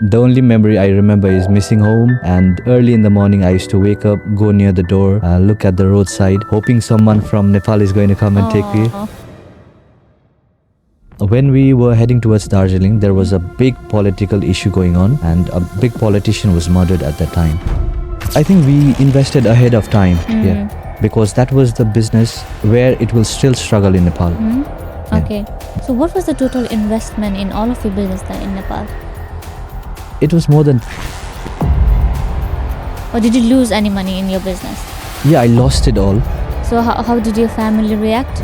The only memory I remember is missing home, and early in the morning I used to wake up, go near the door, look at the roadside, hoping someone from Nepal is going to come and take me. Aw. When we were heading towards Darjeeling, there was a big political issue going on, and a big politician was murdered at that time. I think we invested ahead of time, because that was the business where it will still struggle in Nepal. Yeah. Okay. So what was the total investment in all of your business then in Nepal? It was more than, Or did you lose any money in your business? I lost it all. So how did your family react?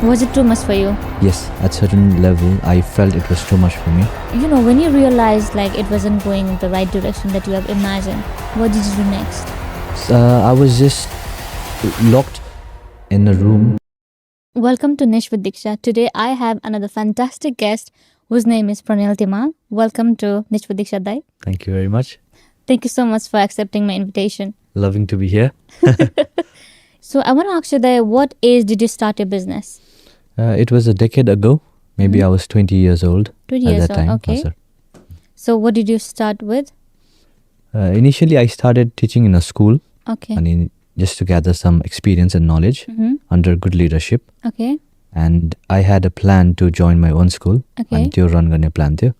Was it too much for you? Yes, at certain level, I felt it was too much for me. You know, when you realized like it wasn't going in the right direction that you have imagined, what did you do next? I was just locked in a room. Welcome to Niche with Diksha. Today I have another fantastic guest whose name is Pranil Dhimal. Welcome to Niche with Diksha Dai. Thank you very much. Thank you so much for accepting my invitation. Loving to be here. So I want to ask you that what age did you start your business? It was a decade ago. Maybe I was 20 years old 20 at years that old, time. okay. sir. So what did you start with? Initially, I started teaching in a school, Okay. just to gather some experience and knowledge under good leadership. Okay. And I had a plan to join my own school. Okay. And त्यो run गर्ने plan थियो.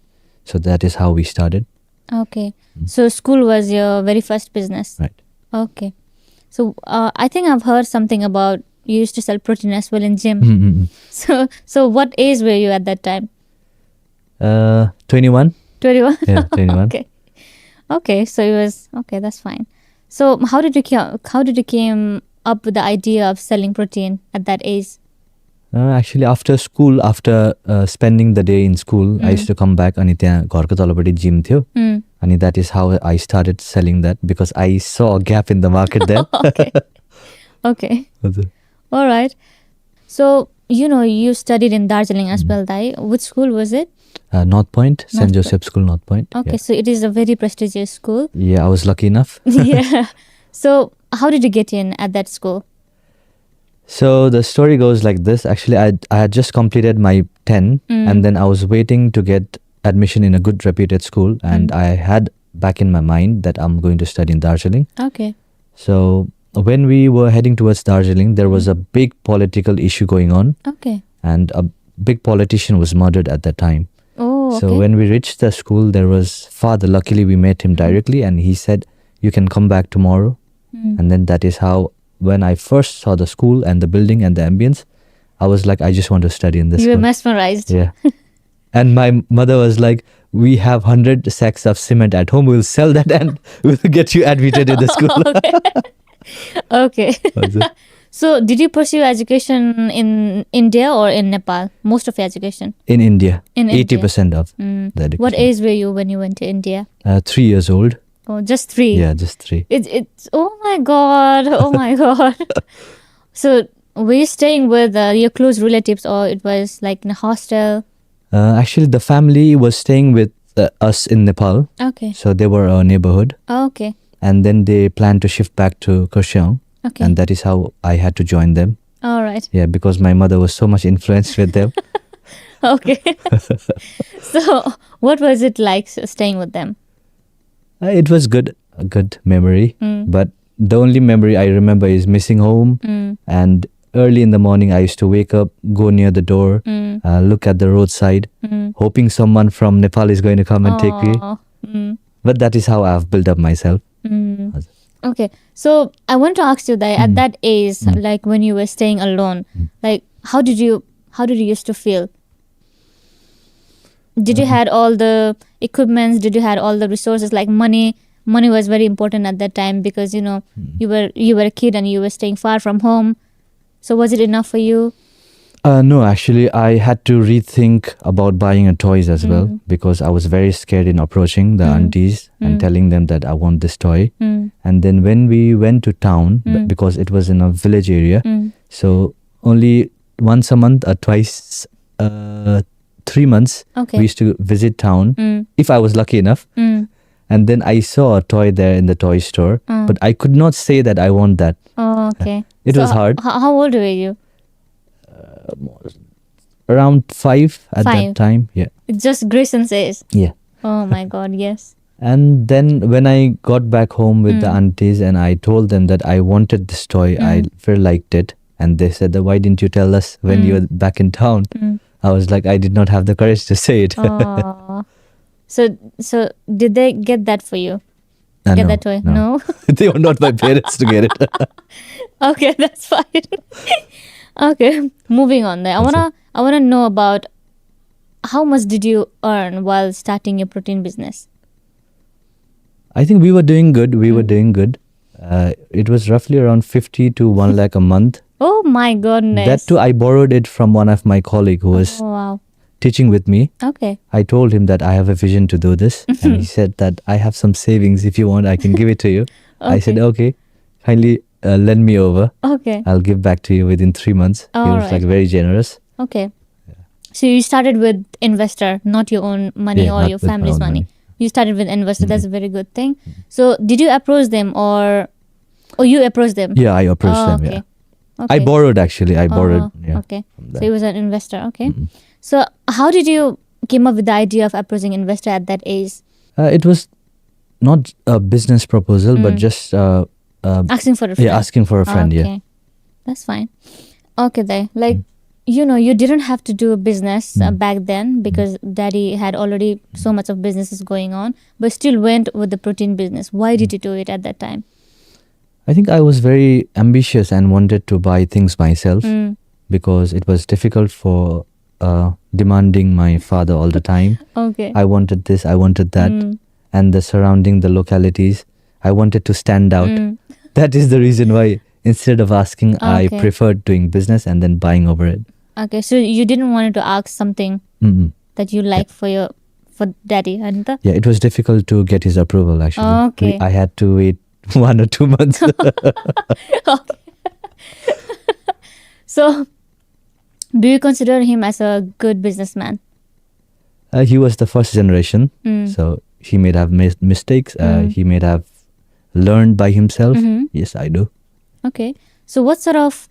So that is how we started. Okay. So school was your very first business. Right. Okay. So I think I've heard something about you used to sell protein as well in gym. So what age were you at that time? 21. 21? Yeah, 21. Okay. Okay. So it was okay. That's fine. So how did you came up with the idea of selling protein at that age? Actually, after school, after spending the day in school, I used to come back and त्यहाँ घरको तलपट्टि gym थियो. And that is how I started selling that because I saw a gap in the market there. Okay. हजुर. All right. So you studied in Darjeeling as well, Dai. Which school was it? North Point, St. North Joseph School, North Point. Okay, so it is a very prestigious school. Yeah, I was lucky enough. Yeah. So how did you get in at that school? So the story goes like this. Actually, I had just completed my 10 and then I was waiting to get admission in a good reputed school and I had back in my mind that I'm going to study in Darjeeling. Okay. So when we were heading towards Darjeeling, there was a big political issue going on Okay. and a big politician was murdered at that time. Oh, okay. So when we reached the school, there was father. Luckily, we met him directly and he said, you can come back tomorrow. And then that is how, when I first saw the school and the building and the ambience, I was like, I just want to study in this You were school. mesmerized. Yeah. And my mother was like, we have 100 sacks of cement at home. We'll sell that and we'll get you admitted in the school. Okay. So did you pursue education in India or in Nepal? Most of your education? In India. In 80% of the education. What age were you when you went to India? 3 years old. Oh, just 3. Yeah, just 3. It's oh my god. Oh my god. So were you staying with your close relatives or it was like in a hostel? Actually, the family was staying with us in Nepal. Okay. So they were our neighborhood. Okay. And then they planned to shift back to Kurseong. Okay. And that is how I had to join them. All right. Yeah, because my mother was so much influenced with them. Okay. So what was it like staying with them? It was good, a good memory. But the only memory I remember is missing home. And early in the morning, I used to wake up, go near the door, look at the roadside, hoping someone from Nepal is going to come and take me. Aw. But that is how I've built up myself. Okay. So I want to ask you that at that age, like when you were staying alone, like how did you used to feel? Did you had all the equipments? Did you had all the resources like money? Money was very important at that time because you were a kid and you were staying far from home. So was it enough for you? No, actually, I had to rethink about buying a toys as well because I was very scared in approaching the aunties and telling them that I want this toy. And then when we went to town, because it was in a village area, so only once a month or twice, 3 months, Okay. we used to visit town if I was lucky enough. And then I saw a toy there in the toy store, but I could not say that I want that. Oh, okay. It was hard. How old were you? Around 5 at Five. that time. Yeah. It's just Grayson says. Yeah. Oh my God, yes. And then when I got back home with the aunties and I told them that I wanted this toy, I very liked it. And they said, that, why didn't you tell us when you were back in town? I was like, I did not have the courage to say it. Oh. So did they get that for you? Get No, that toy? no. No? They were not my parents to get it. Okay, that's fine. Okay, moving on there. I wanna know about how much did you earn while starting your protein business? I think we were doing good. It was roughly around 50 to 1 lakh a month. Oh my goodness. That too, I borrowed it from one of my colleagues who was Oh wow. teaching with me. Okay. I told him that I have a vision to do this. And he said that I have some savings. If you want, I can give it to you. I said, okay, kindly lend me over. Okay. I'll give back to you within 3 months. He was Alright. like very generous. Okay. So you started with investor, not your own money Yeah, or not your with my family's own money. money. You started with investor. That's a very good thing. So did you approach them or you approached them? Yeah, I approached them. Okay. Yeah. Okay. I borrowed actually. I borrowed. Yeah. Okay. from So them. he was an investor. Okay. So how did you came up with the idea of approaching investor at that age? It was not a business proposal, but just Asking for a friend. asking for a friend. Okay. Yeah. That's fine. Okay, then. Like, you didn't have to do a business back then because daddy had already so much of businesses going on, but still went with the protein business. Why did you do it at that time? I think I was very ambitious and wanted to buy things myself because it was difficult for demanding my father all the time. Okay. I wanted this, I wanted that, and the surrounding the localities. I wanted to stand out. That is the reason why instead of asking, I Okay. preferred doing business and then buying over it. Okay, so you didn't want to ask something Mm-mm. that you like for daddy, Anita? Yeah, it was difficult to get his approval actually. Okay. I had to wait 1 or 2 months. So, do you consider him as a good businessman? He was the first generation, so he may have made mistakes. He may have learned by himself. Yes, I do. Okay. So, what sort of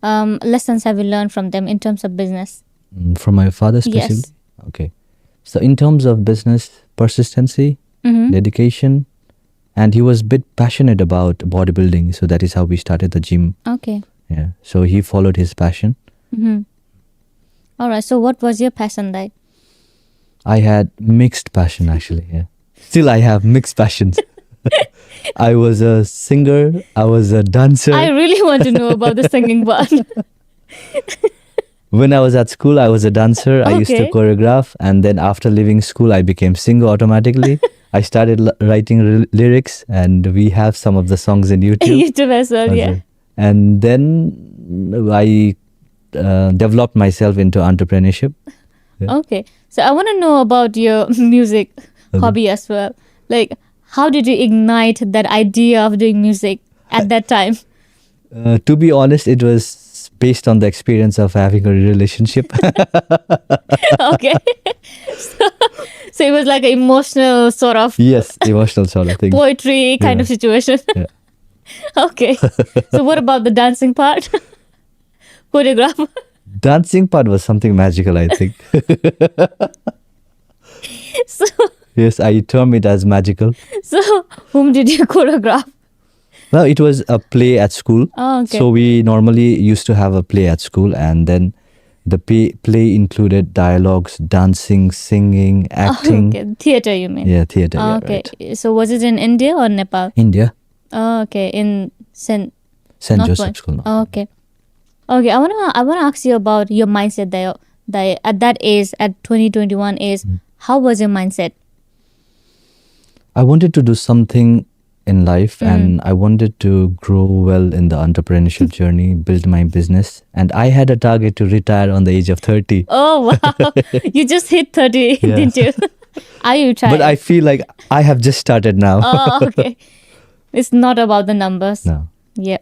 lessons have you learned from them in terms of business? From my father specifically? Yes. Okay. So in terms of business, persistency, dedication, and he was a bit passionate about bodybuilding. So that is how we started the gym. Okay. Yeah. So he followed his passion. All right. So, what was your passion like? I had mixed passion actually. Yeah. Still I have mixed passions. I was a singer. I was a dancer. I really want to know about the singing part. When I was at school, I was a dancer. I used to Okay. choreograph. And then after leaving school, I became singer automatically. I started writing lyrics, and we have some of the songs in YouTube. YouTube as well, yeah. And then I developed myself into entrepreneurship. Okay. So, I want to know about your music hobby as well. Like, how did you ignite that idea of doing music at that time? To be honest, it was based on the experience of having a relationship. Okay. So it was like an emotional sort of Yes, emotional sort of thing. poetry kind of situation. Yeah. Okay. So what about the dancing part? Choreograph. Dancing part was something magical, I think. So, Yes, I term it as magical. so whom did you choreograph? No, it was a play at school. Oh, okay. So we normally used to have a play at school, and then the play included dialogues, dancing, singing, acting. Okay. Theater, you mean? Yeah, theater. Oh, Yeah, okay. right. So was it in India or Nepal? India, Oh, okay. In St. North Joseph's Point. School. Oh, okay. Okay. I wanna ask you about your mindset there. At that age, at 2021 age, how was your mindset? I wanted to do something in life, and I wanted to grow well in the entrepreneurship journey, build my business, and I had a target to retire on the age of 30. Oh wow! You just hit 30, Yeah. didn't you? Are you trying? But I feel like I have just started now. Oh, okay. It's not about the numbers. No. Yeah.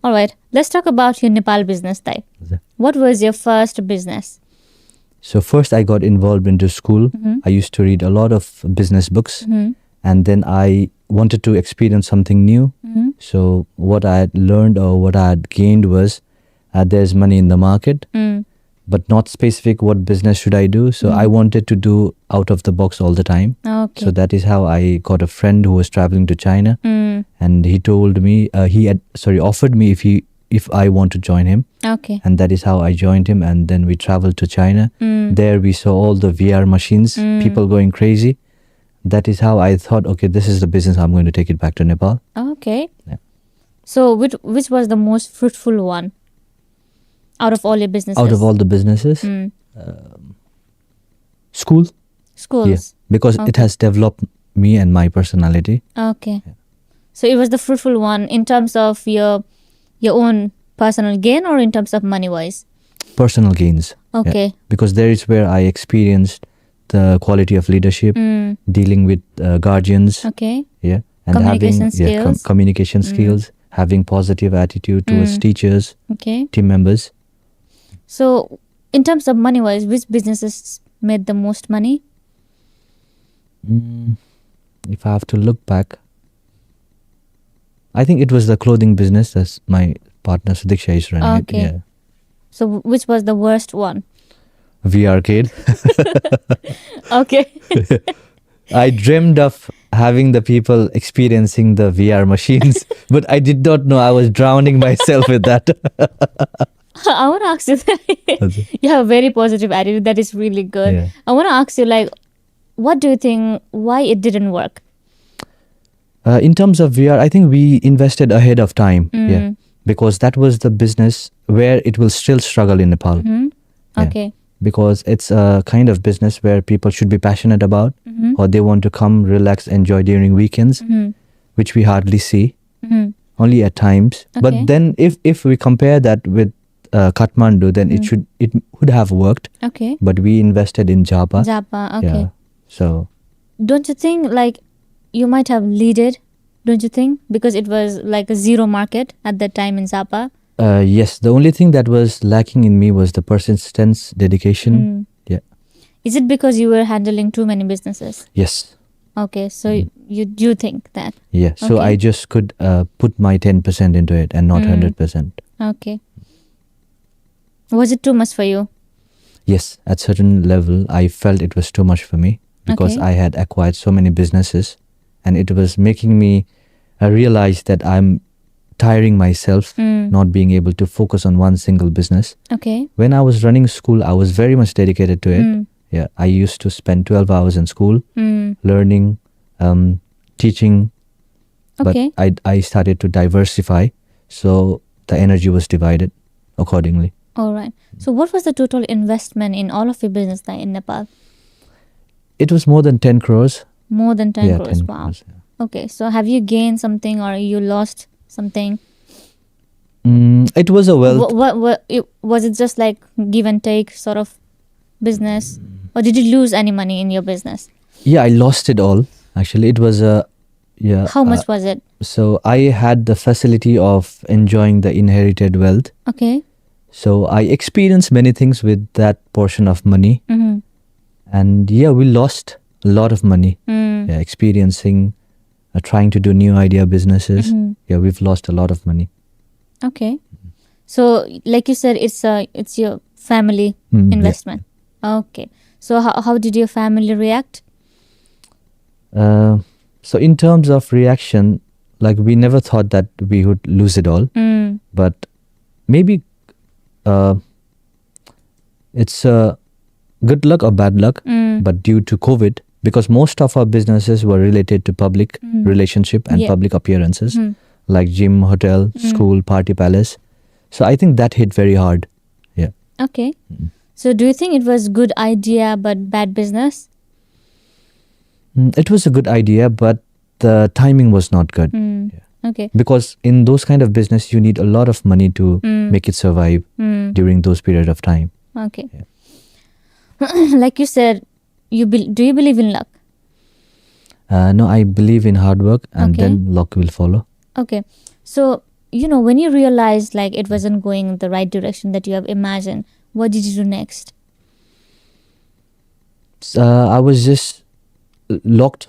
All right. Let's talk about your Nepal business type. What was your first business? So first I got involved into school. I used to read a lot of business books, and then I wanted to experience something new. So what I had learned or what I had gained was there's money in the market. but not specific what business should I do. So I wanted to do out of the box all the time. Okay. So that is how I got a friend who was traveling to China, and he told me offered me if I want to join him, Okay. and that is how I joined him. And then we traveled to China. There we saw all the VR machines, people going crazy. That is how I thought, okay, this is the business, I'm going to take it back to Nepal. Okay. Yeah. So which was the most fruitful one out of all your businesses? Out of all the businesses, school. Schools. Yeah, because it has developed me and my personality. Okay. So it was the fruitful one in terms of your own personal gain or in terms of money wise? Personal gains. Okay. Yeah. Because there is where I experienced the quality of leadership, dealing with guardians. Okay. Yeah. And Communication skills. Communication skills, having positive attitude towards teachers, Okay. team members. So in terms of money wise, which businesses made the most money? If I have to look back, I think it was the clothing business that my partner Sudiksha is running. Okay. It. Yeah. So which was the worst one? V Arcade. Okay. I dreamed of having the people experiencing the VR machines, but I did not know I was drowning myself with that. I want to ask you that. You have a very positive attitude. That is really good. Yeah. I want to ask you, like, what do you think, why it didn't work? In terms of VR, I think we invested ahead of time. Yeah. Because that was the business where it will still struggle in Nepal. Yeah. Okay. Because it's a kind of business where people should be passionate about, or they want to come, relax, enjoy during weekends, which we hardly see, only at times. Okay. But then if we compare that with Kathmandu, then it would have worked. Okay. But we invested in Japa. Japa, okay. Yeah. So Don't you think, like, you might have leaded, don't you think? Because it was like a zero market at that time in Zappa. yes, the only thing that was lacking in me was the persistence, dedication. Yeah. Is it because you were handling too many businesses? Yes. Okay, so you do think that. Yeah. So Okay. I just could put my 10% into it and not 100%. Okay. Was it too much for you? Yes, at certain level, I felt it was too much for me because Okay. I had acquired so many businesses, and it was making me realize that I'm tiring myself, not being able to focus on one single business. Okay. When I was running school, I was very much dedicated to it. Yeah, I used to spend 12 hours in school learning, teaching, Okay. but I started to diversify, so the energy was divided accordingly. All right. So what was the total investment in all of your business there in Nepal? It was more than 10 crores. More than 10 Yeah, crores. 10 Wow. crores. Yeah. Okay. So have you gained something or you lost something? It was a wealth. Was it just like give and take sort of business? Or did you lose any money in your business? Yeah, I lost it all. Actually, it was a How much was it? So I had the facility of enjoying the inherited wealth. Okay. So I experienced many things with that portion of money, and yeah, we lost a lot of money. Yeah, experiencing, trying to do new idea businesses. Yeah, we've lost a lot of money. Okay. So like you said, it's your family investment. Okay. So how did your family react? So in terms of reaction, like we never thought that we would lose it all, but maybe it's good luck or bad luck, but due to COVID, because most of our businesses were related to public relationship and Yeah. public appearances, like gym, hotel, school, party palace. So I think that hit very hard. Yeah. Okay. So do you think it was good idea but bad business? It was a good idea, but the timing was not good. Okay. Because in those kind of business, you need a lot of money to make it survive during those period of time. Okay. Like you said, do you believe in luck? No, I believe in hard work, and Okay. then luck will follow. Okay. So, when you realized like it wasn't going in the right direction that you have imagined, what did you do next? I was just locked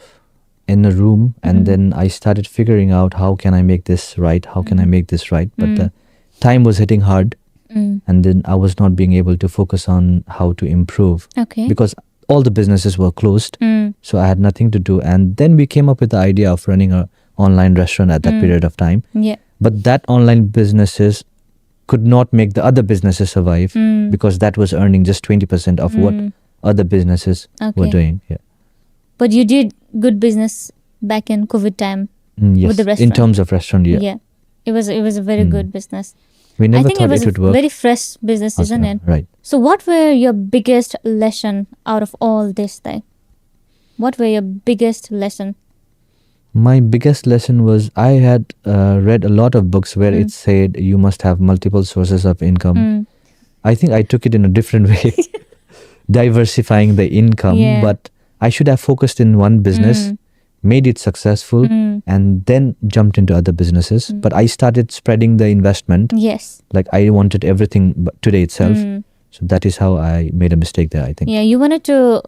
in a room, and then I started figuring out how can I make this right? How can I make this right? But the time was hitting hard. and then I was not being able to focus on how to improve Okay. because all the businesses were closed. So I had nothing to do. And then we came up with the idea of running a online restaurant at that period of time. Yeah. But that online businesses could not make the other businesses survive because that was earning just 20% of what other businesses were Okay. doing. Yeah. But you did good business back in COVID time. Yes. With the In restaurant. terms of restaurant, yeah. Yeah. It was a very good business. We never I think thought it was it would work. a very fresh business, isn't Also, it? right. So what were your biggest lesson out of all this thing? What were your biggest lesson? My biggest lesson was I had read a lot of books where it said you must have multiple sources of income. I think I took it in a different way, diversifying the income, Yeah. but I should have focused in one business, made it successful, and then jumped into other businesses. But I started spreading the investment. Yes. Like I wanted everything today itself. So that is how I made a mistake there, I think. Yeah, you wanted to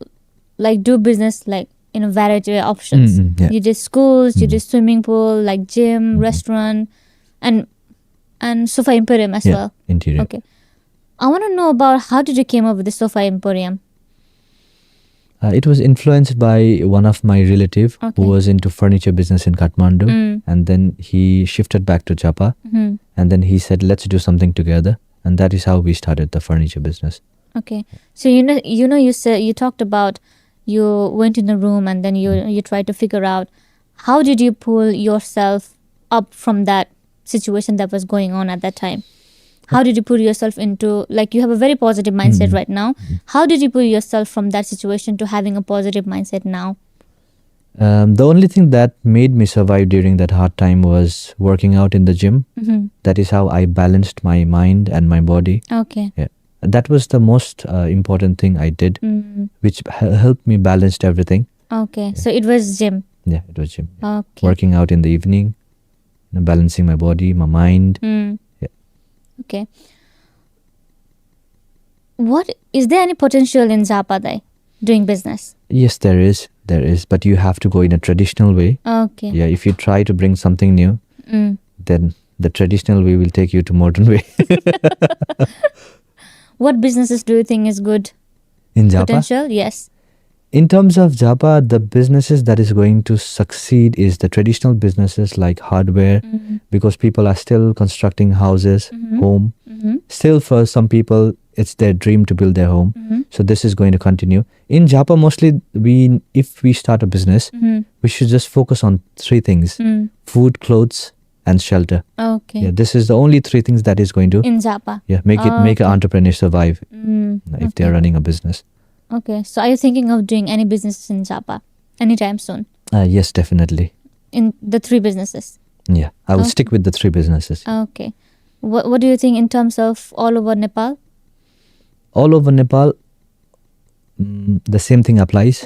like do business like in a variety of options. Yeah. You did schools, you did swimming pool, like gym, restaurant, and Sofa Emporium as Yeah, well. interior. Okay. I want to know about how did you came up with the Sofa Emporium? It was influenced by one of my relative Okay. who was into furniture business in Kathmandu, and then he shifted back to Japa, and then he said, "Let's do something together," and that is how we started the furniture business. Okay. So you said you talked about you went in the room and then you tried to figure out how did you pull yourself up from that situation that was going on at that time. How did you put yourself into, like, you have a very positive mindset right now. How did you put yourself from that situation to having a positive mindset now? The only thing that made me survive during that hard time was working out in the gym. That is how I balanced my mind and my body. Okay. Yeah. That was the most important thing I did, which helped me balance everything. Okay. So it was gym. Yeah, it was gym. Okay. Working out in the evening, balancing my body, my mind. Yeah. Okay. What is there any potential in Zapadai doing business? Yes, there is, but you have to go in a traditional way. Okay. Yeah, if you try to bring something new, then the traditional way will take you to modern way. What businesses do you think is good In Japa, potential? Yes. in terms of Japa, the businesses that is going to succeed is the traditional businesses like hardware, because people are still constructing houses, home. Still, for some people, it's their dream to build their home. So this is going to continue. In Japa, mostly, if we start a business, we should just focus on three things: food, clothes, and shelter. Okay. Yeah, this is the only three things that is going to In Zapa. make an entrepreneur survive if they are Okay. running a business. Okay. So are you thinking of doing any businesses in Zapa anytime soon? Yes, definitely. In the three businesses? Yeah, I will Okay. stick with the three businesses. Okay. What do you think in terms of all over Nepal? All over Nepal, the same thing applies.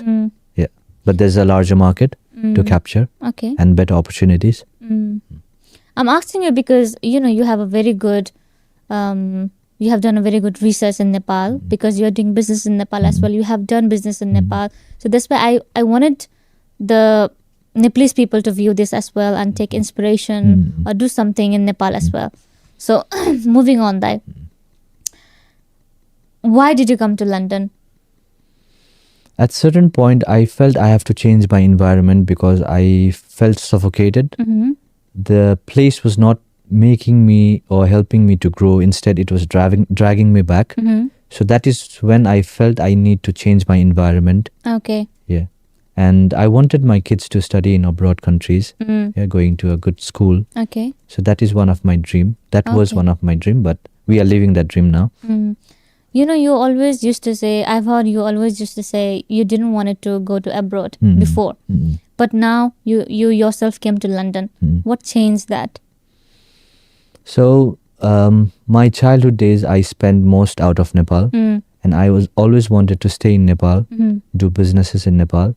Yeah, but there's a larger market to capture Okay. and better opportunities. I'm asking you because you have a very good you have done a very good research in Nepal because you're doing business in Nepal as well. You have done business in Nepal. So that's why I wanted the Nepalese people to view this as well and take inspiration or do something in Nepal as well. So moving on, that. Why did you come to London? At certain point, I felt I have to change my environment because I felt suffocated. The place was not making me or helping me to grow. Instead, it was dragging me back. So that is when I felt I need to change my environment. Okay. Yeah. And I wanted my kids to study in abroad countries, going to a good school. Okay. So that is one of my dream. That was Okay. one of my dream, but we are living that dream now. You always used to say, I've heard you always used to say you didn't want it to go to abroad before. But now you yourself came to London. What changed that? So my childhood days, I spent most out of Nepal. And I was always wanted to stay in Nepal, do businesses in Nepal.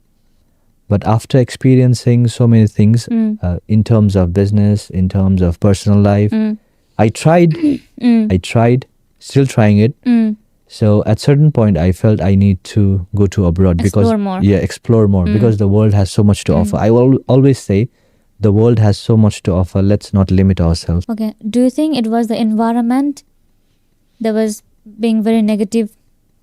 But after experiencing so many things in terms of business, in terms of personal life, I tried, still trying it. So at certain point, I felt I need to go to abroad Explore more. explore more because the world has so much to offer. I will always say, the world has so much to offer. Let's not limit ourselves. Okay. Do you think it was the environment that was being very negative,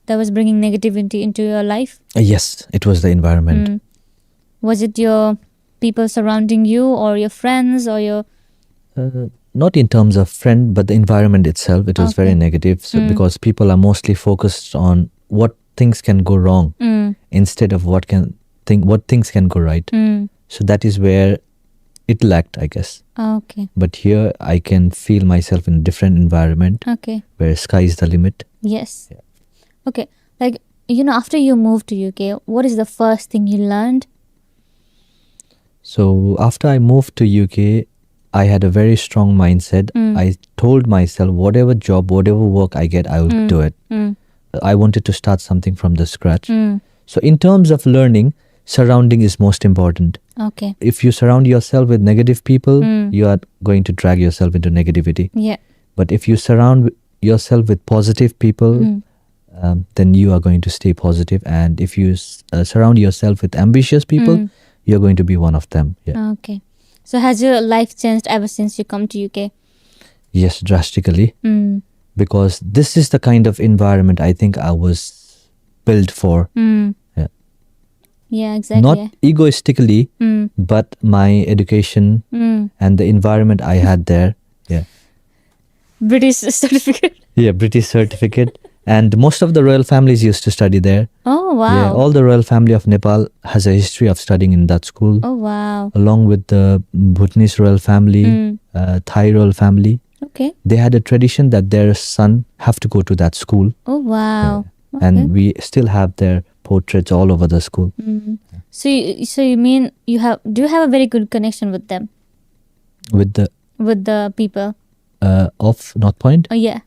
that was bringing negativity into your life? Yes, it was the environment. Was it your people surrounding you, or your friends, or your... Not in terms of friend, but the environment itself. It was very negative. So because people are mostly focused on what things can go wrong instead of what things can go right. So that is where it lacked, I guess. Okay. But here I can feel myself in a different environment Okay. where sky is the limit. Yes. Okay. Like, after you moved to UK, what is the first thing you learned? So after I moved to UK, I had a very strong mindset. I told myself, whatever job, whatever work I get, I will do it. I wanted to start something from the scratch. So in terms of learning, surrounding is most important. Okay. If you surround yourself with negative people, you are going to drag yourself into negativity. Yeah. But if you surround yourself with positive people, then you are going to stay positive. And if you surround yourself with ambitious people, you're going to be one of them. Yeah. Okay. So has your life changed ever since you come to UK? Yes, drastically. Because this is the kind of environment I think I was built for. Yeah. Yeah, exactly. Not egoistically, but my education and the environment I had there. Yeah. British certificate. Yeah, British certificate. And most of the royal families used to study there. Oh, wow. Yeah, all the royal family of Nepal has a history of studying in that school. Oh, wow. Along with the Bhutanese royal family, Thai royal family. Okay. They had a tradition that their son have to go to that school. Oh, wow. Okay. And we still have their portraits all over the school. So you mean do you have a very good connection with them? With the people? Of North Point? Oh, yeah.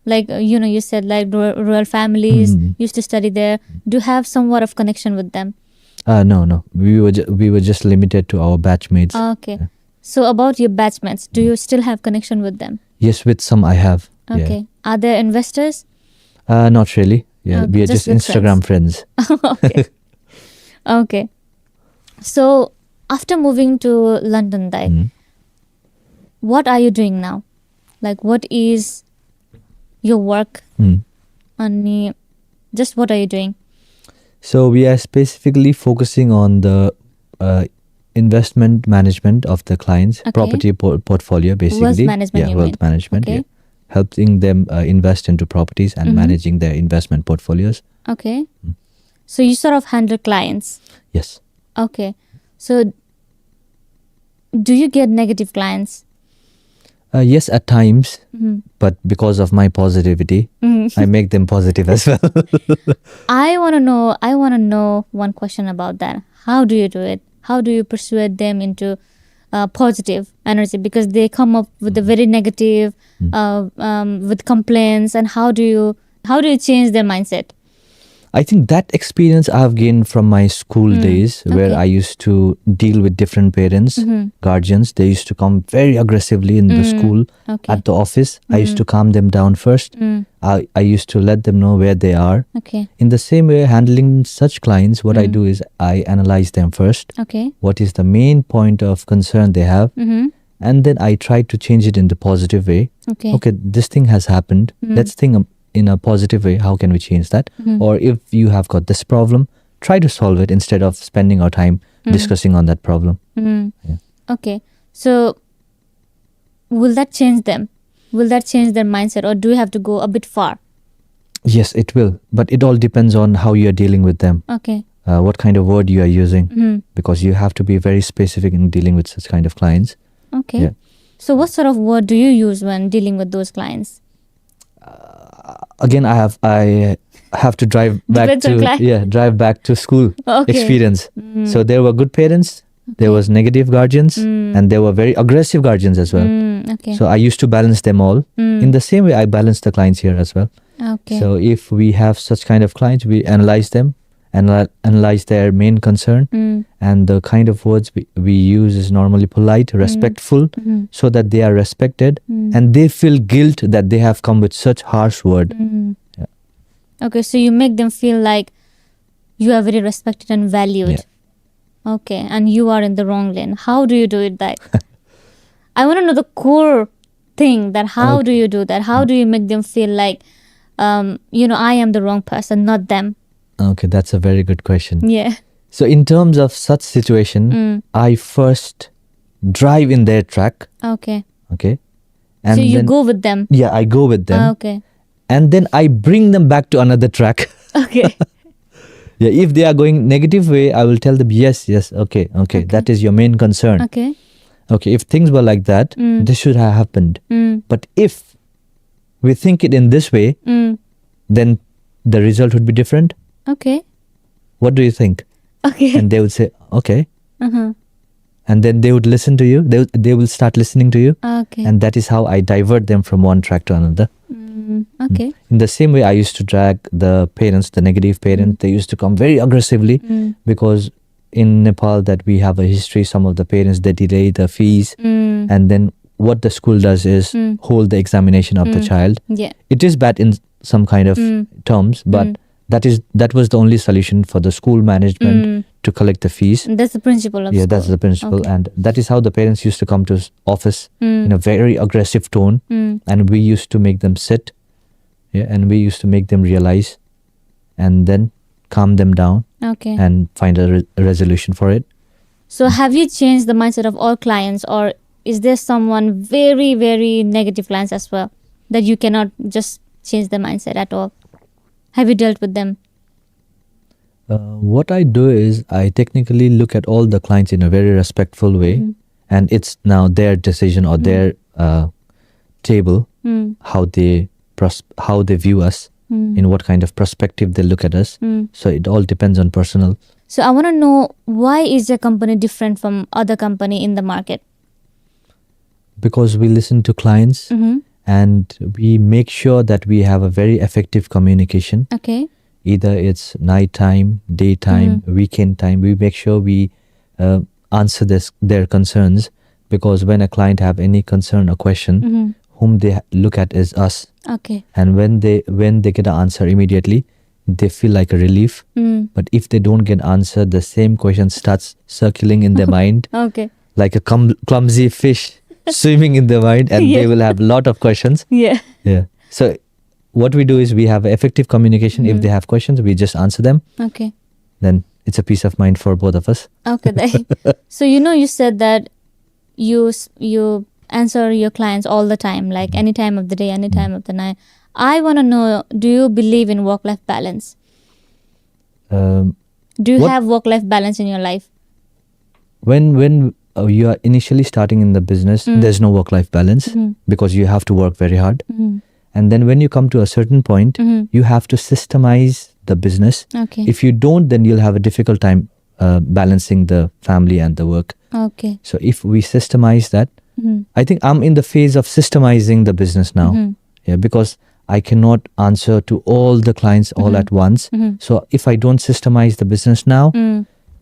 Like, you said like royal families used to study there. Do you have somewhat of connection with them? No. We were just limited to our batchmates. Okay. So about your batchmates, do you still have connection with them? Yes, with some I have. Okay. Yeah. Are there investors? Not really. Yeah, Okay, we are just good Instagram friends. Okay. Okay. So after moving to London, what are you doing now? Like, what is your work? And just what are you doing? So we are specifically focusing on the investment management of the clients, Okay. property portfolio basically. Wealth management, Yeah, you wealth mean. management. Okay. Yeah. Helping them invest into properties and managing their investment portfolios. Okay. So you sort of handle clients. Yes. Okay. So do you get negative clients? Yes, at times, but because of my positivity, I make them positive as well. I want to know one question about that. How do you do it? How do you persuade them into positive energy? Because they come up with the very negative, with complaints. And how do you change their mindset? I think that experience I have gained from my school days, where Okay. I used to deal with different parents, guardians. They used to come very aggressively in the school, Okay. at the office. I used to calm them down first. I used to let them know where they are. Okay. In the same way, handling such clients, what I do is I analyze them first. Okay. What is the main point of concern they have? And then I try to change it in the positive way. Okay. Okay, this thing has happened. Let's think in a positive way. How can we change that? Or if you have got this problem, try to solve it instead of spending our time discussing on that problem. Yeah. Okay. So will that change them? Will that change their mindset, or do you have to go a bit far? Yes, it will. But it all depends on how you are dealing with them. Okay. What kind of word you are using. Because you have to be very specific in dealing with such kind of clients. Okay. Yeah. So what sort of word do you use when dealing with those clients? Again, I have to drive back Depends on to client. drive back to school Okay. experience. So there were good parents, there was negative guardians, and there were very aggressive guardians as well. Okay. So I used to balance them all. In the same way, I balance the clients here as well. Okay. So if we have such kind of clients, we analyze them, analyze their main concern, and the kind of words we use is normally polite, respectful, so that they are respected and they feel guilt that they have come with such harsh word. Yeah. Okay, so you make them feel like you are very respected and valued. Yeah. Okay, and you are in the wrong lane. How do you do it that? I want to know the core thing that how do you do that? How do you make them feel like, I am the wrong person, not them? Okay, that's a very good question. Yeah. So in terms of such situation, I first drive in their track. Okay. Okay. And so you then, go with them. yeah, I go with them. Okay. And then I bring them back to another track. Okay. Yeah, if they are going negative way, I will tell them, yes, okay, that is your main concern. Okay. Okay, if things were like that, this should have happened. But if we think it in this way, then the result would be different. Okay. What do you think? Okay. And they would say, okay. Uh-huh. And then they would listen to you. They will start listening to you. Okay. And that is how I divert them from one track to another. Okay. In the same way, I used to drag the parents, the negative parents. They used to come very aggressively because in Nepal that we have a history, some of the parents, they delay the fees. And then what the school does is hold the examination of the child. Yeah. It is bad in some kind of terms, but that was the only solution for the school management to collect the fees. That's the principle of Yeah, school. that's the principle. Okay. And that is how the parents used to come to office in a very aggressive tone. And we used to make them sit. Yeah, and we used to make them realize and then calm them down Okay. and find a resolution for it. So have you changed the mindset of all clients, or is there someone very, very negative clients as well that you cannot just change the mindset at all? Have you dealt with them? What I do is I technically look at all the clients in a very respectful way, and it's now their decision or their table how they view us, in what kind of perspective they look at us. So it all depends on personal. So I want to know, why is your company different from other company in the market? Because we listen to clients and we make sure that we have a very effective communication. Okay. Either it's nighttime, daytime, weekend time. We make sure we answer their concerns, because when a client have any concern or question, whom they look at is us. Okay. And when they get an answer immediately, they feel like a relief. But if they don't get answer, the same question starts circling in their mind Okay. like a clumsy fish swimming in their mind, and they will have a lot of questions. Yeah. Yeah. So what we do is we have effective communication. If they have questions, we just answer them. Okay. Then it's a peace of mind for both of us. Okay. So you said that you answer your clients all the time, like any time of the day, any time of the night. I want to know, do you believe in work-life balance? Do you have work-life balance in your life? When you are initially starting in the business, there's no work-life balance because you have to work very hard. And then when you come to a certain point, you have to systemize the business. Okay. If you don't, then you'll have a difficult time balancing the family and the work. Okay. So if we systemize that, I think I'm in the phase of systemizing the business now. Yeah, because I cannot answer to all the clients all at once. So if I don't systemize the business now,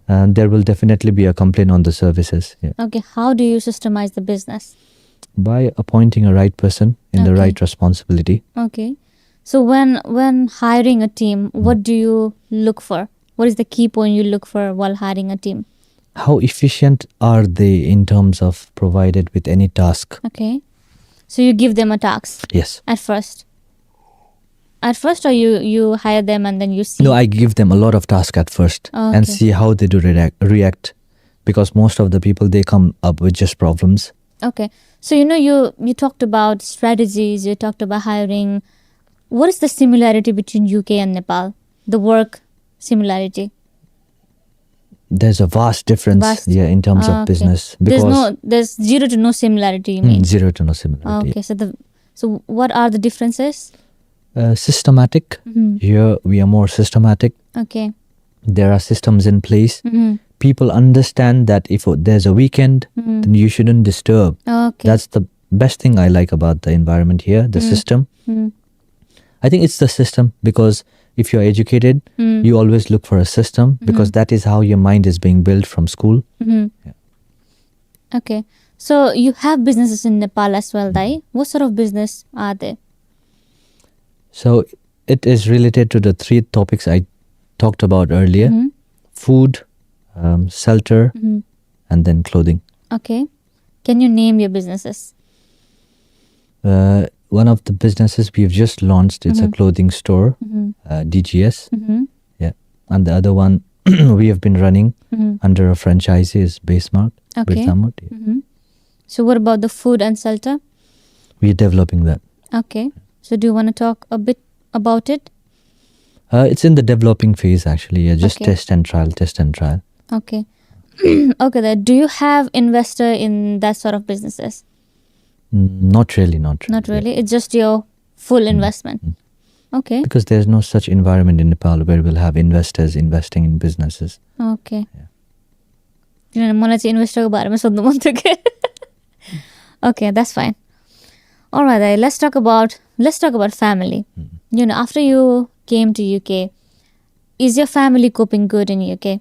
there will definitely be a complaint on the services. Yeah. Okay. How do you systemize the business? By appointing a right person in the right responsibility. Okay. So when hiring a team, what do you look for? What is the key point you look for while hiring a team? How efficient are they in terms of provided with any task? Okay. So you give them a task Yes. at first, or you hire them and then you see? No, I give them a lot of tasks at first and see how they do react. Because most of the people, they come up with just problems. Okay. So you talked about strategies, you talked about hiring. What is the similarity between UK and Nepal? The work similarity? There's a vast difference in terms of business. Because there's zero to no similarity, you mean? Zero to no similarity. Okay. So what are the differences? Systematic. Here we are more systematic. Okay. There are systems in place. People understand that if there's a weekend, then you shouldn't disturb. Okay. That's the best thing I like about the environment here, the system. I think it's the system, because if you're educated, you always look for a system, because that is how your mind is being built from school. Yeah. Okay. So you have businesses in Nepal as well, Dai. What sort of business are they? So it is related to the three topics I talked about earlier: food, shelter, and then clothing. Okay. Can you name your businesses? One of the businesses we've just launched, it's a clothing store, DGS. Yeah. And the other one we have been running under a franchise is Basemart. Okay. Basemart, yeah. So what about the food and shelter? We're developing that. Okay. So do you want to talk a bit about it? It's in the developing phase actually. Yeah, just Okay. test and trial. Okay. Okay, then do you have investor in that sort of businesses? Not really. Not really. It's just your full investment. Okay. Because there's no such environment in Nepal where we'll have investors investing in businesses. Okay. किनभने मलाई चाहिँ इन्भेस्टरको बारेमा सोध्नु मन थियो के Okay, that's fine. All right, then, let's talk about family. You know, after you came to UK, is your family coping good in UK?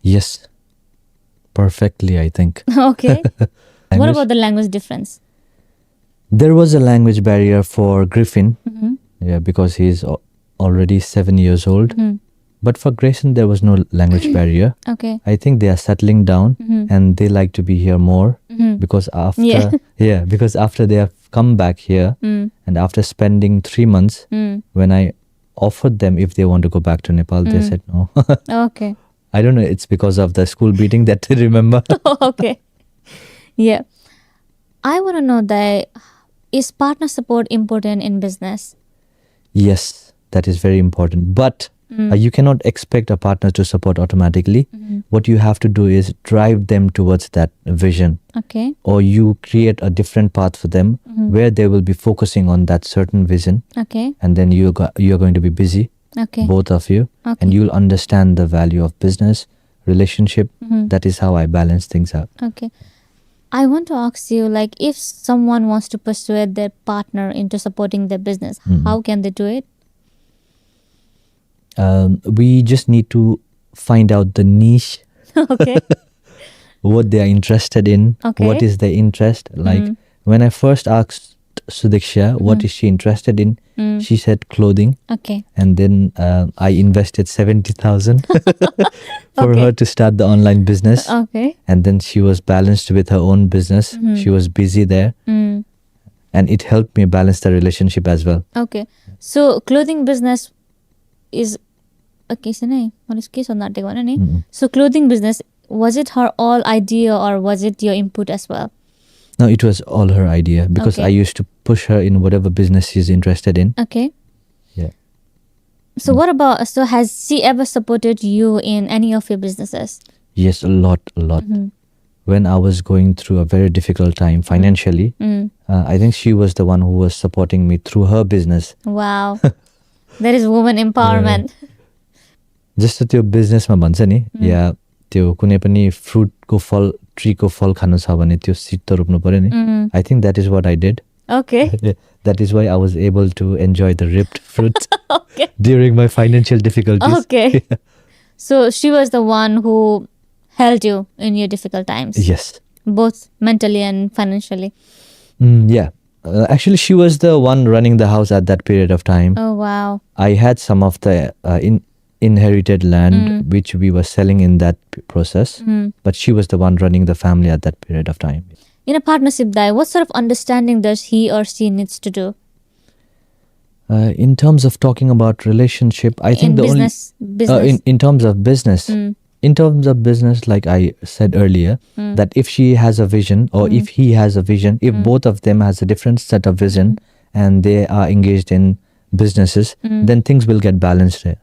Yes. Perfectly, I think. Okay. What Language? about the language difference? There was a language barrier for Griffin. Yeah, because he's already 7 years old. But for Grayson, there was no language barrier. Okay. I think they are settling down and they like to be here more because after because after they have come back here and after spending 3 months, when I offered them if they want to go back to Nepal, they said no. Okay. I don't know. It's because of the school beating that they remember. Okay. Yeah. I want to know that is partner support important in business? Yes, that is very important. But you cannot expect a partner to support automatically. What you have to do is drive them towards that vision. Okay. Or you create a different path for them where they will be focusing on that certain vision. Okay. And then you're going to be busy, Okay. both of you. Okay. And you'll understand the value of business, relationship. That is how I balance things out. Okay. I want to ask you, like, if someone wants to persuade their partner into supporting their business, how can they do it? We just need to find out the niche, Okay. what they are interested in, Okay. what is their interest. Like when I first asked Sudiksha what is she interested in, she said clothing. Okay. And then I invested 70,000 for Okay. her to start the online business. Okay. And then she was balanced with her own business. She was busy there. And it helped me balance the relationship as well. Okay. So clothing business is okay. So clothing business, was it her all idea or was it your input as well? No, it was all her idea because Okay. I used to push her in whatever business she's interested in. Okay. Yeah. So what about, so has she ever supported you in any of your businesses? Yes, a lot. When I was going through a very difficult time financially, I think she was the one who was supporting me through her business. Wow. That is woman empowerment. जस्तो त्यो बिजनेसमा भन्छ नि या त्यो कुनै पनि फ्रुटको फल ट्रीको फल खानु छ भने त्यो सिड त रोप्नु पर्यो नि I think that is what I did Okay. That is why I was able to enjoy the ripped fruit Okay. During my financial difficulties Okay. So she was the one who held you in your difficult times, yes both mentally and financially. yeah actually she was the one running the house at that period of time. Oh, wow. I had some of the inherited land which we were selling in that process, but she was the one running the family at that period of time. In a partnership, Dai, what sort of understanding does he or she needs to do? In terms of talking about relationship, I think In the business. only in terms of business, like I said earlier, that if she has a vision or if he has a vision, if both of them has a different set of vision and they are engaged in businesses, then things will get balanced there.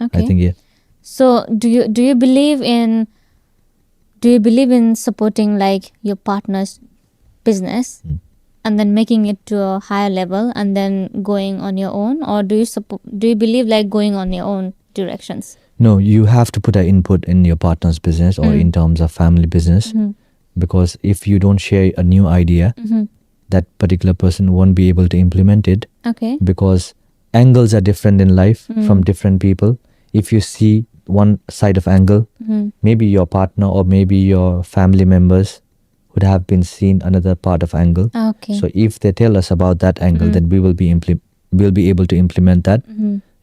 Okay. I think So do you believe in supporting like your partner's business and then making it to a higher level and then going on your own, or do you believe like going on your own directions? No, you have to put an input in your partner's business or in terms of family business, because if you don't share a new idea, that particular person won't be able to implement it, Okay. because angles are different in life from different people. If you see one side of angle, maybe your partner or maybe your family members would have been seen another part of angle. Okay. So if they tell us about that angle, then we will be able to implement that.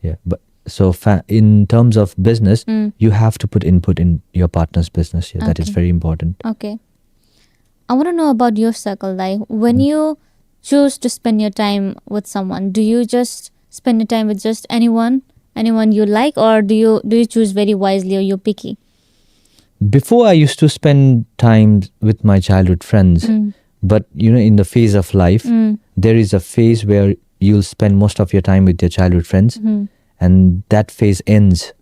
Yeah, but so in terms of business, you have to put input in your partner's business. Yeah, that is Okay. very important. Okay. I want to know about your circle. Like when you choose to spend your time with someone? Do you just spend your time with just anyone you like, or do you choose very wisely, or you're picky? Before, I used to spend time with my childhood friends, but in the phase of life, there is a phase where you'll spend most of your time with your childhood friends, and that phase ends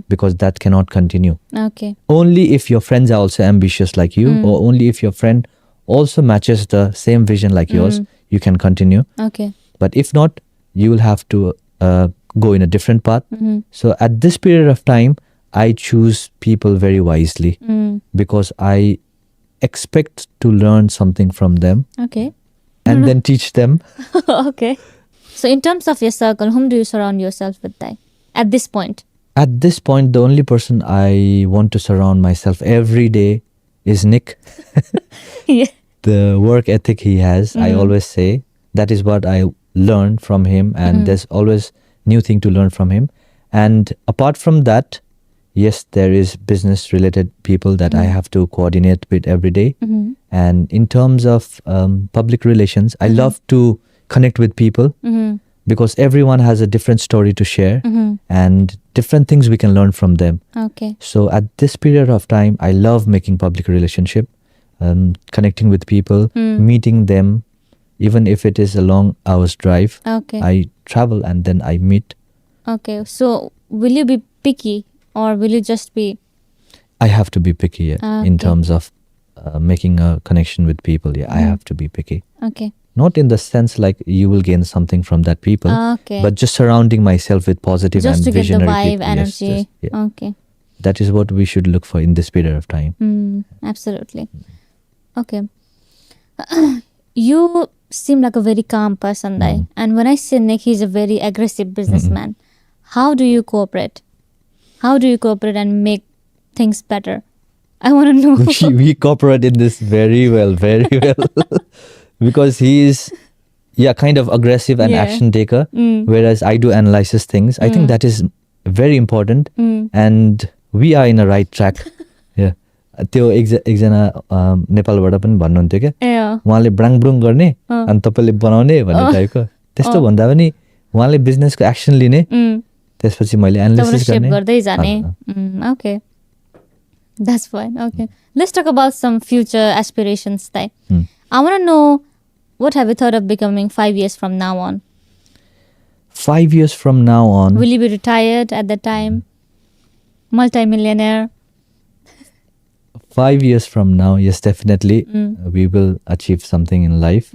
because that cannot continue. Okay. Only if your friends are also ambitious like you, or only if your friend also matches the same vision like yours, you can continue. Okay. But if not, you will have to go in a different path. So at this period of time, I choose people very wisely because I expect to learn something from them Okay. and then teach them. Okay. So in terms of your circle, whom do you surround yourself with, Dai, at this point? At this point, the only person I want to surround myself every day is Nick. Yeah. The work ethic he has, I always say, that is what I learned from him, and there's always new thing to learn from him. And apart from that, yes, there is business related people that I have to coordinate with every day. And in terms of public relations, I love to connect with people because everyone has a different story to share and different things we can learn from them. Okay. So at this period of time, I love making public relationship, connecting with people, meeting them, even if it is a long hours drive. Okay. I travel and then I meet. Okay. So will you be picky, or will you just be? I have to be picky in Okay. terms of making a connection with people. Yeah, I have to be picky. Okay. Not in the sense like you will gain something from that people, Okay. but just surrounding myself with positive just and to get the visionary vibe, people. Yes, energy. just- yeah. Okay. That is what we should look for in this period of time. Absolutely. Okay. You seem like a very calm person, Dai. And when I say Nick, he's a very aggressive businessman. How do you cooperate? How do you cooperate and make things better? I want to know. We cooperate in this very well, because he is, kind of aggressive and Yeah. action taker, whereas I do analysis things. I think that is very important, and we are in a right track. Yeah. त्यो एकजना नेपालबाट पनि भन्नुहुन्थ्यो क्या, Yeah. उहाँले ब्राङब्रुङ गर्ने अनि तपाईँले बनाउने भन्ने टाइपको, त्यस्तो भन्दा पनि उहाँले बिजनेसको एक्सन लिने, त्यसपछि मैले एनालिसिस shape गर्ने. गर्दै जाने. Okay. That's fine. Okay. Let's talk about some future aspirations, Dai. I want to know, what have you thought of becoming 5 years from now on? 5 years from now on, Will you be retired at that time? Multi-millionaire? 5 years from now, yes, definitely, we will achieve something in life.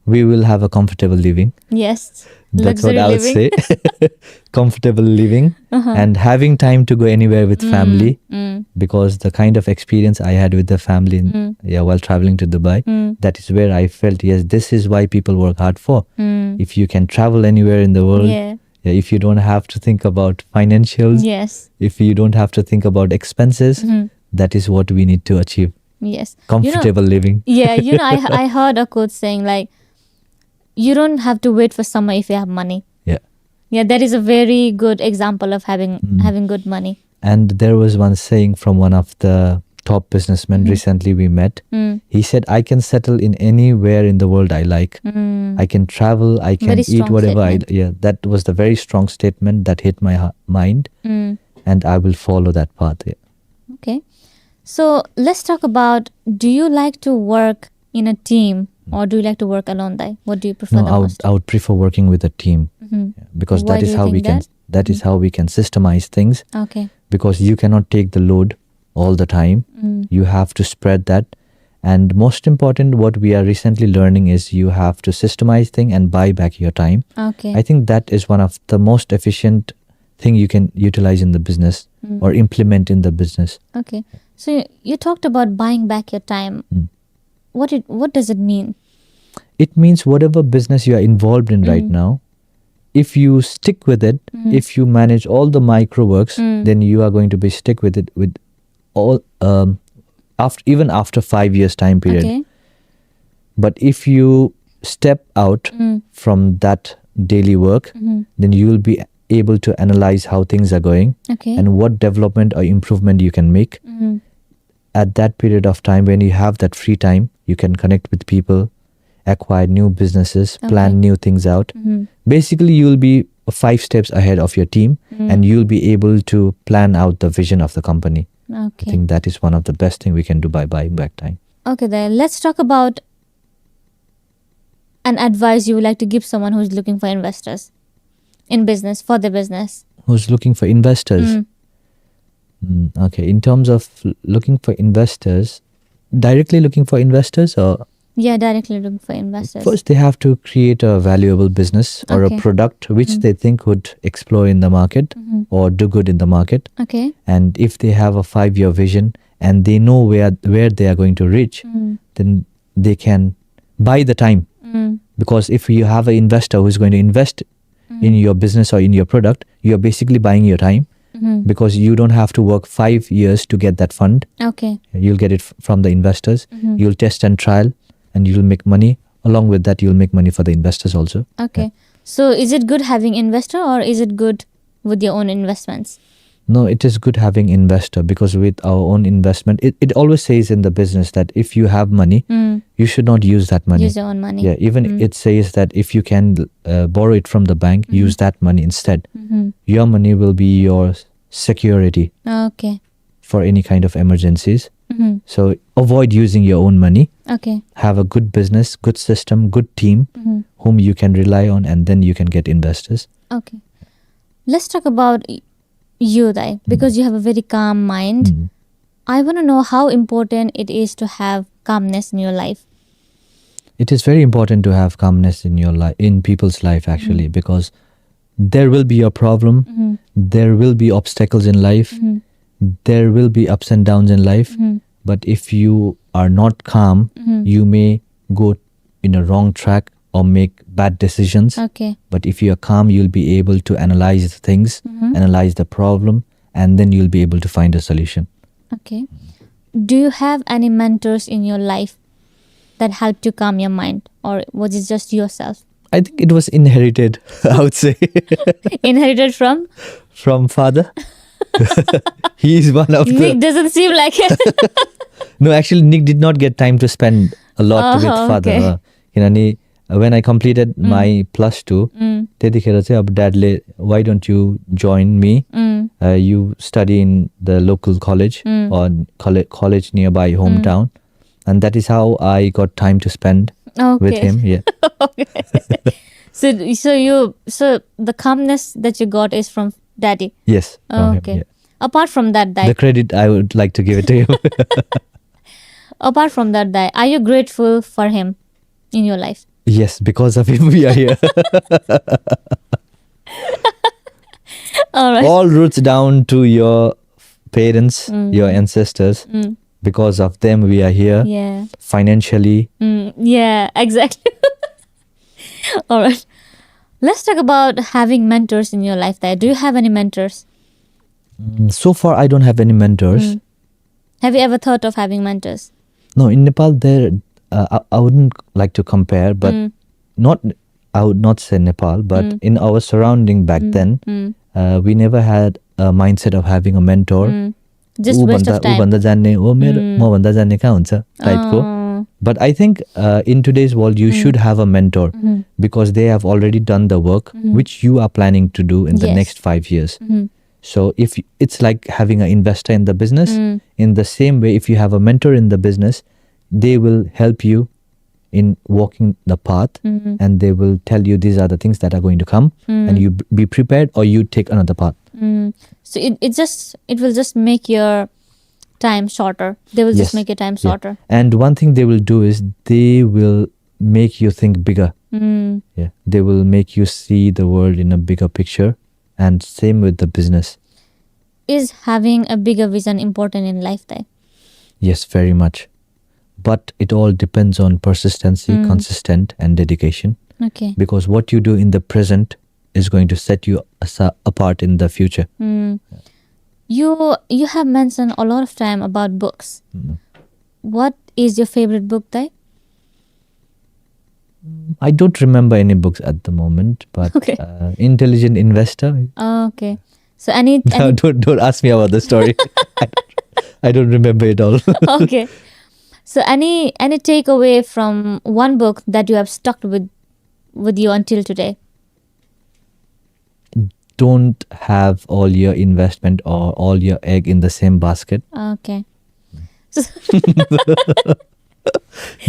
We will have a comfortable living. Yes. That's Luxury what I would living. say. Comfortable living and having time to go anywhere with family, because the kind of experience I had with the family while traveling to Dubai, that is where I felt, yes, this is why people work hard for. If you can travel anywhere in the world, Yeah. if you don't have to think about financials, Yes. if you don't have to think about expenses, that is what we need to achieve. Yes. Comfortable living. Yeah, I heard a quote saying like, you don't have to wait for summer if you have money. Yeah. Yeah, that is a very good example of having good money. And there was one saying from one of the top businessmen recently we met. He said, I can settle in anywhere in the world I like. I can travel, I can Very eat strong whatever statement. that was the very strong statement that hit my mind, and I will follow that path. Yeah. Okay. So let's talk about, do you like to work in a team, or do you like to work alone, Dai? What do you prefer No, the most? I would prefer working with a team, because Why that do is you how think we can that? that is how we can systemize things, Okay. because you cannot take the load all the time. You have to spread that. And most important, what we are recently learning is you have to systemize things and buy back your time. Okay. I think that is one of the most efficient thing you can utilize in the business or implement in the business. Okay. So you talked about buying back your time. What does it mean? It means whatever business you are involved in right now, if you stick with it, if you manage all the micro works, then you are going to be stick with it with all even after 5 years time period. Okay. But if you step out from that daily work, then you will be able to analyze how things are going Okay. and what development or improvement you can make. At that period of time when you have that free time, you can connect with people acquire new businesses, Okay. plan new things out. Basically, you'll be 5 steps ahead of your team, and you'll be able to plan out the vision of the company. I Okay. think that is one of the best thing we can do by buying back time. Okay, then let's talk about an advice you would like to give someone who's looking for investors in business, for their business. Who's looking for investors? Okay, in terms of looking for investors, directly looking for investors, or Yeah, directly looking for investors. first they have to create a valuable business or Okay. a product which they think would explore in the market or do good in the market. Okay. And if they have a 5-year vision and they know where they are going to reach, then they can buy the time. Because if you have an investor who is going to invest in your business or in your product, you are basically buying your time, because you don't have to work 5 years to get that fund. Okay. You'll get it from the investors. You'll test and trial, and you'll make money. Along with that, you'll make money for the investors also. Okay. So is it good having investor, or is it good with your own investments? No, it is good having investor, because with our own investment, it always says in the business that if you have money, you should not use that money. Use your own money. Yeah, even it says that if you can borrow it from the bank, use that money instead. Your money will be your security Okay. for any kind of emergencies. So avoid using your own money. Okay. Have a good business, good system, good team whom you can rely on, and then you can get investors. Okay. Let's talk about you, Dai, because you have a very calm mind. I want to know how important it is to have calmness in your life. It is very important to have calmness in your life, in people's life actually, because there will be a problem, there will be obstacles in life, there will be ups and downs in life. But if you are not calm, you may go in a wrong track or make bad decisions. Okay. But if you are calm, you'll be able to analyze things, analyze the problem, and then you'll be able to find a solution. Okay. Do you have any mentors in your life that helped you calm your mind, or was it just yourself? I think it was inherited, I would say, Inherited from? from father. He is one of Nick the... doesn't seem like it. No, actually, Nick did not get time to spend a lot with Oh, father. okay. किनभने when I completed my +2, त्यतिखेर चाहिँ अब dadले, why don't you join me? You study in the local college or college nearby hometown. And that is how I got time to spend with Okay. him. Yeah. Okay. So the calmness that you got is from daddy. Yes. from him, Okay. yeah. Apart from that, Dai, The credit I would like to give it to him. apart from that, Dai, are you grateful for him in your life? Yes, because of him we are here. All right. All roots down to your parents, your ancestors. Because of them we are here. Yeah. Financially. Yeah, exactly. All right. Let's talk about having mentors in your life, Dai. Do you have any mentors? So far I don't have any mentors. Have you ever thought of having mentors? No, in Nepal there, I wouldn't like to compare, but I would not say Nepal, but in our surrounding back then, we never had a mindset of having a mentor. Just waste of time. ऊभन्दा जान्ने हो मेरो मभन्दा जान्ने कहाँ हुन्छ टाइपको. But I think in today's world you should have a mentor, because they have already done the work which you are planning to do in the Yes. next 5 years. So if it's like having an investor in the business, in the same way, if you have a mentor in the business, they will help you in walking the path, and they will tell you these are the things that are going to come, and you be prepared, or you take another path. So it will just make your time shorter. They will just Yes. make your time Yeah. shorter. And one thing they will do is they will make you think bigger. Yeah, they will make you see the world in a bigger picture, and same with the business. Is having a bigger vision important in life, Dai? Yes, very much. But it all depends on persistency, consistent, and dedication. Okay. Because what you do in the present is going to set you apart in the future. You have mentioned a lot of time about books. What is your favorite book, Dai? I don't remember any books at the moment, but Okay. Intelligent Investor. Okay. So any No, don't ask me about the story. I don't remember it all. okay. So any takeaway from one book that you have stuck with you until today? Don't have all your investment or all your egg in the same basket. Okay.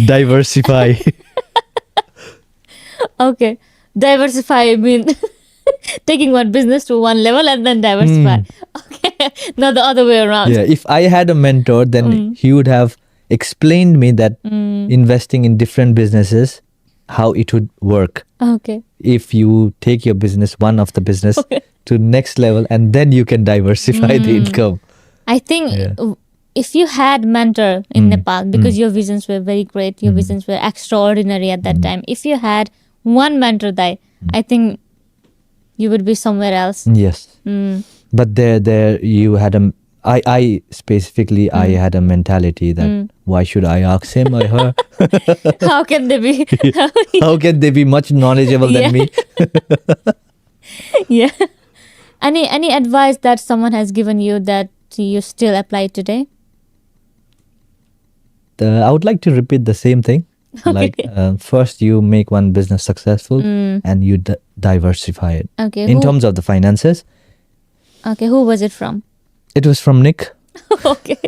Diversify. Okay. Diversify, I mean taking one business to one level and then diversify. Okay. Not the other way around. Yeah, if I had a mentor, then he would have explained me that investing in different businesses, how it would work. Okay. If you take your business, one of the business to next level, and then you can diversify the income. I think Yeah. if you had mentor in Nepal, because your visions were very great, your visions were extraordinary at that time. If you had one mentor, I think you would be somewhere else. Yes. But there you had I specifically, I had a mentality that why should I ask him or her? How can they be? How can they be much knowledgeable than me? Yeah. Any advice that someone has given you that you still apply today? I would like to repeat the same thing. Like first you make one business successful and you diversify it. Okay. In terms of the finances, Okay, who was it from? it was from Nick. Okay.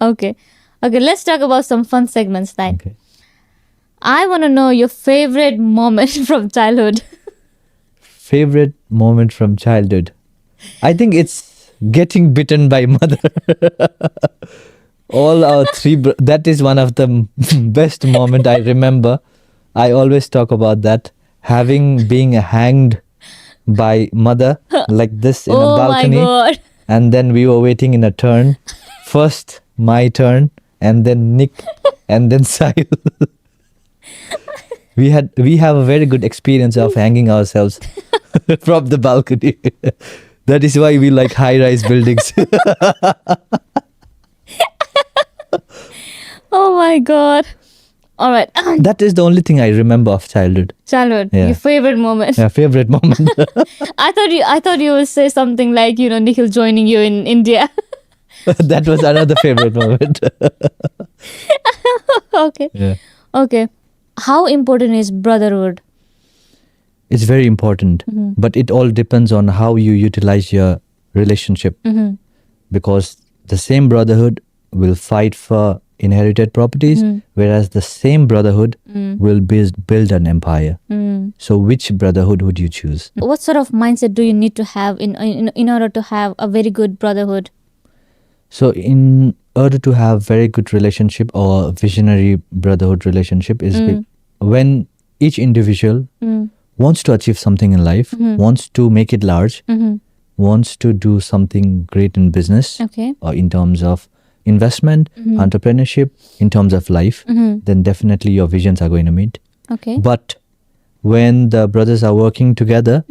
Okay. Okay, let's talk about some fun segments then. Okay. I want to know your favorite moment from childhood. Favorite moment from childhood. I think it's getting bitten by mother. All our three, that is one of the best moment I remember. I always talk about that. Being hanged by mother like this in a balcony. My God. And then we were waiting in a turn. First my turn, and then Nick, and then Sahil. We have a very good experience of hanging ourselves from the balcony. That is why we like high-rise buildings. Oh my God. All right. That is the only thing I remember of childhood. Childhood. Yeah. Your favorite moment. Yeah, favorite moment. I thought you would say something like, Nikhil joining you in India. That was another favorite moment. Okay. Yeah. Okay. How important is brotherhood? It's very important, but it all depends on how you utilize your relationship. Because the same brotherhood will fight for inherited properties, whereas the same brotherhood will build an empire. So which brotherhood would you choose? What sort of mindset do you need to have in order to have a very good brotherhood? So in order to have very good relationship or visionary brotherhood relationship is when each individual wants to achieve something in life, wants to make it large, wants to do something great in business, Okay. or in terms of investment, entrepreneurship, in terms of life, then definitely your visions are going to meet. Okay. But when the brothers are working together,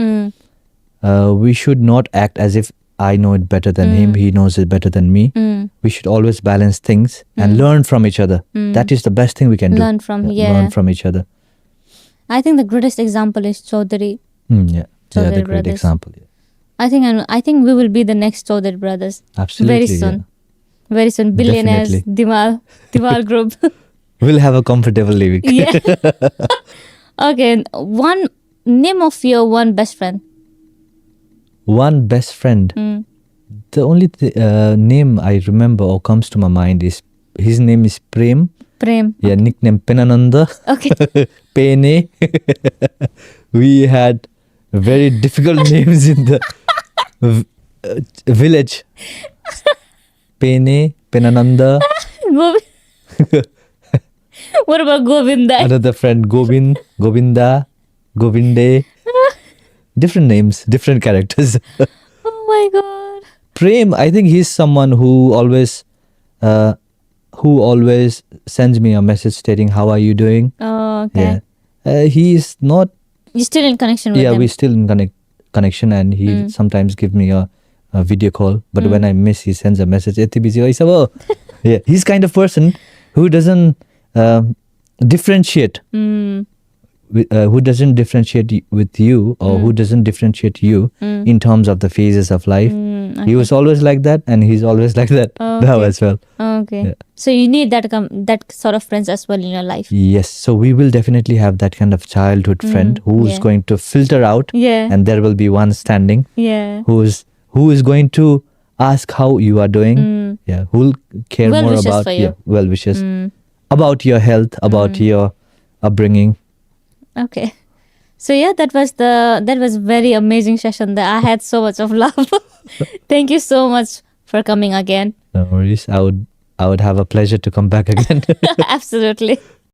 we should not act as if I know it better than him, he knows it better than me. We should always balance things and learn from each other. That is the best thing we can do. Learn from, Learn from each other. I think the greatest example is Chaudhary. Yeah, Chaudhary the great brothers. example. Yeah. I think we will be the next Chaudhary brothers. Absolutely. Very soon. Very soon. Billionaires, Definitely. Dhimal group. We'll have a comfortable living. Yeah. Okay. One name of your one best friend. One best friend. The only name I remember or comes to my mind is his name is Prem. Prem. Yeah, nickname Penananda. Okay. Pene. We had very difficult names in the village. Pene, Penananda. What about Govinda? Another friend, Govinda, Govinde. Different names, different characters. Oh my God. Prem, I think he's someone who always sends me a message stating, how are you doing? Oh, okay. Yeah. He is not... You're still in connection with Yeah, them? we're still in connection, and he sometimes gives me a video call. But when I miss, he sends a message. Yeah, he's kind of person who doesn't differentiate who doesn't differentiate with you, or who doesn't differentiate you in terms of the phases of life. Okay. He was always like that, and he's always like that now Okay. as well. Okay. Yeah. So you need that sort of friends as well in your life. Yes, so we will definitely have that kind of childhood friend who's yeah. going to filter out, Yeah. and there will be one standing Yeah. who is going to ask how you are doing. Yeah, who'll care Well more wishes about for you. well wishes about your health, about your upbringing. Okay. So yeah, that was very amazing session. That I had so much of love. Thank you so much for coming again. No worries. I would have a pleasure to come back again. Absolutely.